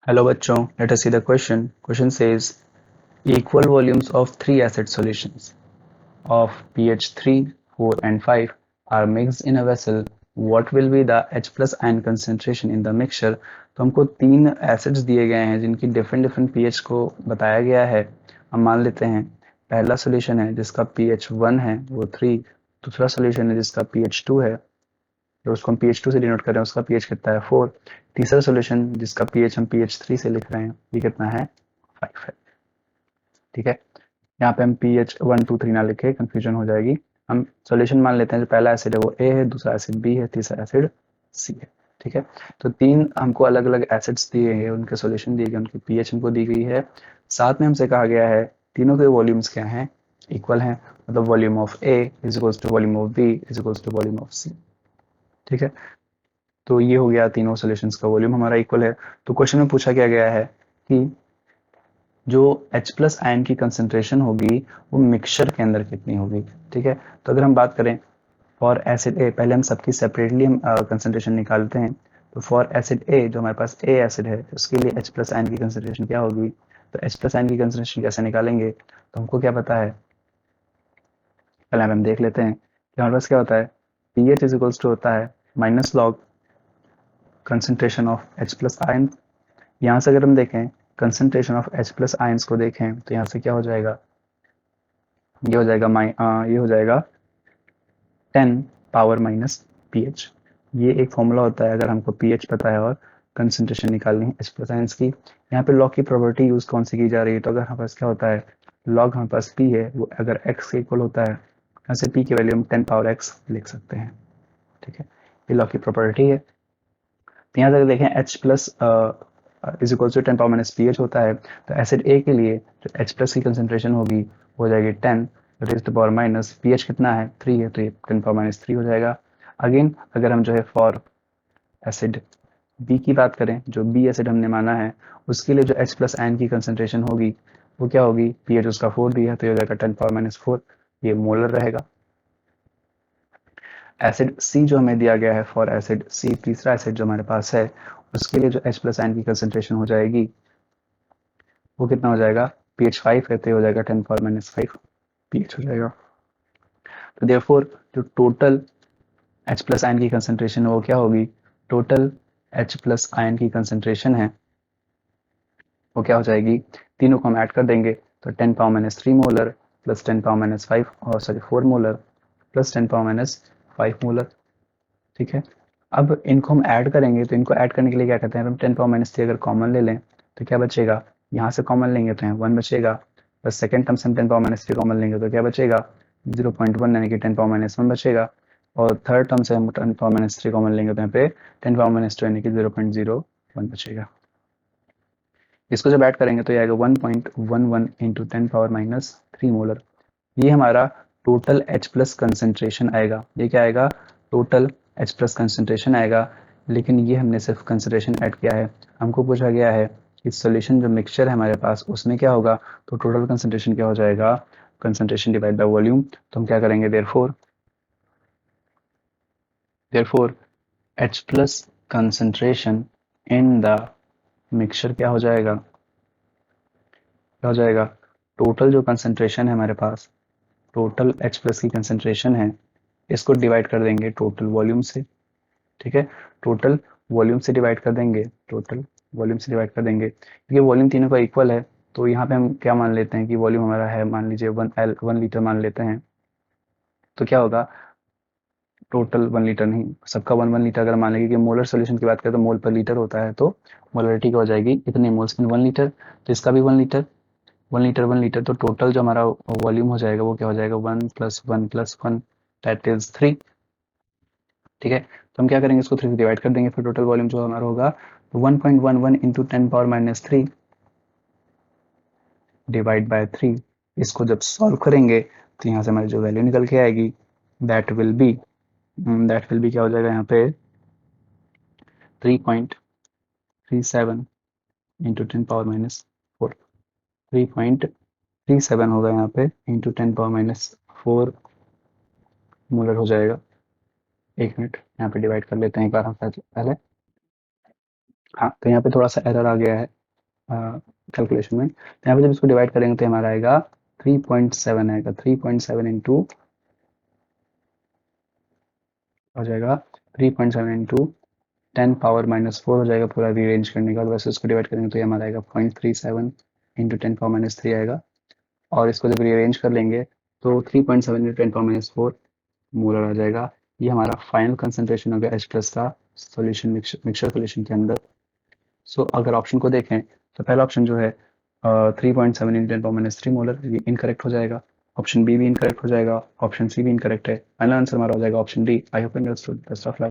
Hello बच्चों, let us see the question. Question says equal volumes of three acid solutions of pH 3, 4 and 5 are mixed in a vessel. What will be the H plus ion concentration in the mixture? तो हमको तीन acids दिए गए हैं जिनकी different pH को बताया गया है. हम मान लेते हैं पहला सोल्यूशन है जिसका pH 1 है वो 3, दूसरा सोल्यूशन है जिसका pH 2 है तो उसको हम pH 2 से डिनोट कर रहे हैं, उसका pH कितना है 4. तीसरा सोल्यूशन जिसका pH हम pH 3 से लिख रहे हैं ये कितना है 5 है. ठीक है, यहाँ पे हम pH 1 2 3 ना लिखे, कंफ्यूजन हो जाएगी. हम सॉल्यूशन मान लेते हैं, जो पहला एसिड है वो A है, दूसरा एसिड B है, तीसरा एसिड C है. ठीक है, तो तीन हमको अलग अलग एसिड्स दिए हैं, उनके सॉल्यूशन दिए गए, उनकी pH हमको दी गई है. साथ में हमसे कहा गया है तीनों के वॉल्यूम्स क्या हैं, इक्वल हैं. मतलब volume of A is equals to volume of B is equals to volume of C. ठीक है, तो ये हो गया तीनों सॉल्यूशंस का वॉल्यूम हमारा इक्वल है. तो क्वेश्चन में पूछा क्या गया है कि जो H प्लस आयन की कंसेंट्रेशन होगी वो मिक्सचर के अंदर कितनी होगी. ठीक है, तो अगर हम बात करें फॉर एसिड ए, पहले हम सबकी सेपरेटली हम कंसेंट्रेशन निकालते हैं. तो फॉर एसिड ए, जो हमारे पास ए एसिड है, उसके लिए H प्लस आयन की कंसेंट्रेशन क्या होगी. तो H प्लस आयन की कंसेंट्रेशन कैसे निकालेंगे, तो हमको क्या पता है, पहले हम देख लेते हैं कि हमारे पास क्या होता है. pH इज इक्वल्स टू होता है minus log concentration of H plus ion. यहाँ से अगर हम देखें concentration of H plus ions को देखें तो यहाँ से क्या हो जाएगा, ये हो जाएगा ये हो जाएगा 10 पावर माइनस pH. ये एक फॉर्मूला होता है अगर हमको pH पता है और कंसेंट्रेशन निकालनी है H प्लस आयंस की. यहाँ पे लॉग की प्रॉपर्टी यूज कौन सी की जा रही है, तो अगर हमारे पास क्या होता है लॉग हमारे पास p है वो अगर x के इक्वल होता है, यहाँ से p की वैल्यू हम 10 पावर x लिख सकते हैं. ठीक है, ये लॉग की प्रॉपर्टी है. तो यहाँ से अगर देखें H plus is equal to 10 power minus pH होता है, तो एसिड A के लिए जो H प्लस की कंसेंट्रेशन होगी वो हो जाएगी 10 raise to power minus pH कितना है 3 है, तो ये 10 पावर माइनस 3 हो जाएगा. अगेन अगर हम जो है फॉर एसिड B की बात करें, जो B एसिड हमने माना है, उसके लिए जो H प्लस आयन की कंसेंट्रेशन होगी वो क्या होगी, pH उसका 4 दिया है तो ये हो जाएगा 10 पावर माइनस 4, ये मोलर रहेगा. एसिड C जो हमें दिया गया है फॉर एसिड C, तीसरा एसिड जो हमारे पास है, उसके लिए जो H प्लस आयन की कंसेंट्रेशन हो जाएगी वो कितना हो जाएगा, pH 5 है तो हो जाएगा 10 पावर माइनस 5 pH हो जाएगा. तो देयरफॉर जो टोटल H प्लस आयन की कंसेंट्रेशन है वो क्या होगी, टोटल H प्लस आयन की कंसेंट्रेशन है वो क्या हो जाएगी, तीनों को हम ऐड कर देंगे तो 10 power minus 3 molar plus 10 power minus 5 और sorry 4 molar plus 10 power minus 5 molar. ठीक है, अब इनको हम ऐड करेंगे तो इनको ऐड करने के लिए क्या करते हैं, हम 10 पावर माइनस 3 अगर कॉमन ले लें तो क्या बचेगा, यहाँ से कॉमन लेंगे तो यहाँ 1 बचेगा, प्लस सेकंड टर्म से हम 10 पावर माइनस 3 कॉमन लेंगे तो क्या बचेगा 0.1 यानी कि 10 पावर माइनस 1 बचेगा. और थर्ड टर्म से हम 10 पावर माइनस 3 कॉमन लेंगे तो यहाँ पे 10 पावर माइनस 2 यानी कि 0.01 बचेगा. इसको जब ऐड करेंगे तो ये आएगा 1.11 इंटू 10 पावर माइनस 3 मोलर. ये हमारा टोटल H प्लस कंसेंट्रेशन आएगा. ये क्या आएगा, टोटल H प्लस कंसेंट्रेशन आएगा. लेकिन ये हमने सिर्फ कंसेंट्रेशन ऐड किया है, हमको पूछा गया है कि सॉल्यूशन जो मिक्सचर है हमारे पास उसमें क्या होगा, तो टोटल कंसेंट्रेशन क्या हो जाएगा, कंसेंट्रेशन डिवाइड बाय वॉल्यूम. तो हम क्या करेंगे, therefore H plus concentration in the mixture क्या हो जाएगा, क्या हो जाएगा, टोटल जो कंसेंट्रेशन है हमारे पास, टोटल H प्लस की कंसेंट्रेशन है, इसको डिवाइड कर देंगे टोटल वॉल्यूम से. ठीक है, टोटल वॉल्यूम से डिवाइड कर देंगे, टोटल वॉल्यूम से डिवाइड कर देंगे क्योंकि वॉल्यूम तीनों का इक्वल है. तो यहाँ पे हम क्या मान लेते हैं कि वॉल्यूम हमारा है, मान लीजिए 1 लीटर मान लेते हैं, तो क्या होगा टोटल 1 लीटर नहीं, सबका 1 1 लीटर अगर मान लेंगे कि मोलर सोल्यूशन की बात करें तो मोल पर लीटर होता है, तो मोलरिटी क्या हो जाएगी, इतने मोल्स इन 1 लीटर, तो इसका भी 1 लीटर 1 लीटर 1 लीटर, तो टोटल जो हमारा वॉल्यूम हो जाएगा वो क्या हो जाएगा 1 + 1 + 1 दैट इज 3. ठीक है, तो हम क्या करेंगे, इसको 3 से डिवाइड कर देंगे, फिर टोटल वॉल्यूम जो हमारा होगा 1.11 into 10 power minus 3 divide by 3. इसको जब सॉल्व करेंगे तो यहाँ से हमारी जो वैल्यू निकल के आएगी दैट विल बी क्या हो जाएगा यहाँ पे 3.37 इंटू 10 पावर माइनस 4. 3.37 होगा यहाँ पे इंटू 10 पावर माइनस 4 मोलर हो जाएगा. एक मिनट यहाँ पे डिवाइड कर लेते हैं एक बार हम पहले. हाँ, तो यहाँ पे थोड़ा सा एरर आ गया है कैलकुलेशन में। तो यहाँ पे जब इसको डिवाइड करेंगे तो हमारा आएगा 3.7 आएगा। 3.7 इंटू हो जाएगा 3.7 इंटू 10⁻⁻4 हो जाएगा पूरा रीअरेंज करने का। और वैसे इसको डिवाइड करेंगे तो ये हमारा आएगा 0.37 इंटू 10⁻³ आएगा। और इसको जब रीअरेंज कर लेंगे तो 3.7 इंटू 10⁻⁴ मोलर आ जाएगा। ये हमारा फाइनल कंसंट्रेशन हो गया H प्लस का सॉल्यूशन मिक्सचर सॉल्यूशन के अंदर। सो अगर ऑप्शन को देखें तो पहला ऑप्शन जो है 3.7 इंटू 10⁻³ मोलर, ये इनकरेक्ट हो जाएगा। ऑप्शन बी भी इनकरेक्ट हो जाएगा। ऑप्शन सी भी इनकरेक्ट है। फाइनल आंसर हमारा हो जाएगा option D. I hope understood. Best of luck.